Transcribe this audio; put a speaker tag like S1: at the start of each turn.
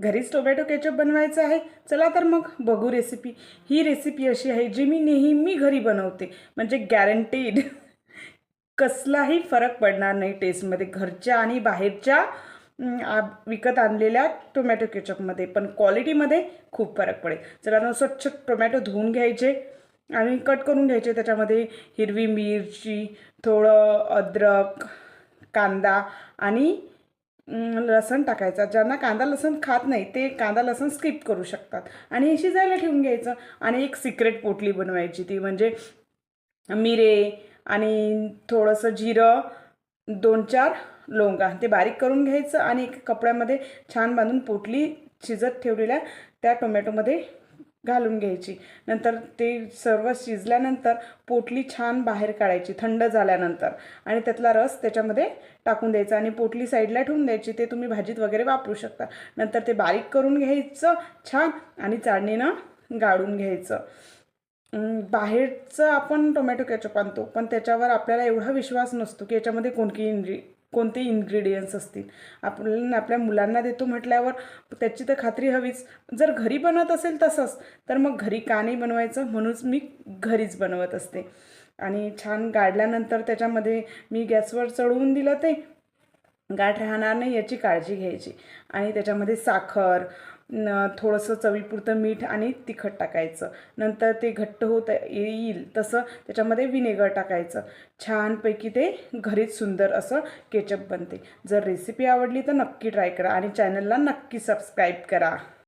S1: घरीच tomato ketchup बनवायचं आहे. चला तर मग बघू रेसिपी. ही रेसिपी अशी आहे जी मी नेहमी घरी बनवते, म्हणजे गॅरंटीड कसलाही फरक पडणार नाही टेस्टमध्ये, घरच्या आणि बाहेरच्या विकत आणलेल्या टोमॅटो केचपमध्ये, पण क्वालिटीमध्ये खूप फरक पडेल. चला ना, स्वच्छ टोमॅटो धुवून घ्यायचे आणि कट करून घ्यायचे. त्याच्यामध्ये हिरवी मिरची, थोडं अद्रक, कांदा आणि लसण टाकायचा. ज्यांना कांदा लसण खात नाही ते कांदा लसण स्किप करू शकतात. आणि हे शिजायला ठेवून घ्यायचं. आणि एक सिक्रेट पोटली बनवायची, ती म्हणजे मिरे आणि थोडंसं जिरं, 2-4 लवंगा ते बारीक करून घ्यायचं आणि एक कपड्यामध्ये छान बांधून पोटली शिजत ठेवलेल्या त्या टोमॅटोमध्ये घालून घ्यायची. नंतर ते सर्व शिजल्यानंतर पोटली छान बाहेर काढायची थंड झाल्यानंतर आणि त्यातला रस त्याच्यामध्ये टाकून द्यायचा आणि पोटली साईडला ठेवून द्यायची. ते तुम्ही भाजीत वगैरे वापरू शकता. नंतर ते बारीक करून घ्यायचं छान आणि चाळणीनं गाळून घ्यायचं. बाहेरचं आपण टोमॅटो केचप आणतो, पण त्याच्यावर आपल्याला एवढा विश्वास नसतो की याच्यामध्ये कोणते इन्ग्रेडियंट्स असतील. आपण आपल्या मुलांना देतो म्हटल्यावर त्याची तर खात्री हवीच. जर घरी बनवत असेल तसंच, तर मग घरी का नाही बनवायचं, म्हणूनच मी घरीच बनवत असते. आणि छान गाळल्यानंतर त्याच्यामध्ये मी गॅसवर चढवून दिलं, ते गाठ राहणार नाही याची काळजी घ्यायची. आणि त्याच्यामध्ये साखर, थोडंसं चवीपुरतं मीठ आणि तिखट टाकायचं. नंतर ते घट्ट होत येईल तसं त्याच्यामध्ये विनेगर टाकायचं. छानपैकी ते घरीच सुंदर असं केचप बनते. जर रेसिपी आवडली तर नक्की ट्राय करा आणि चॅनलला नक्की सबस्क्राईब करा.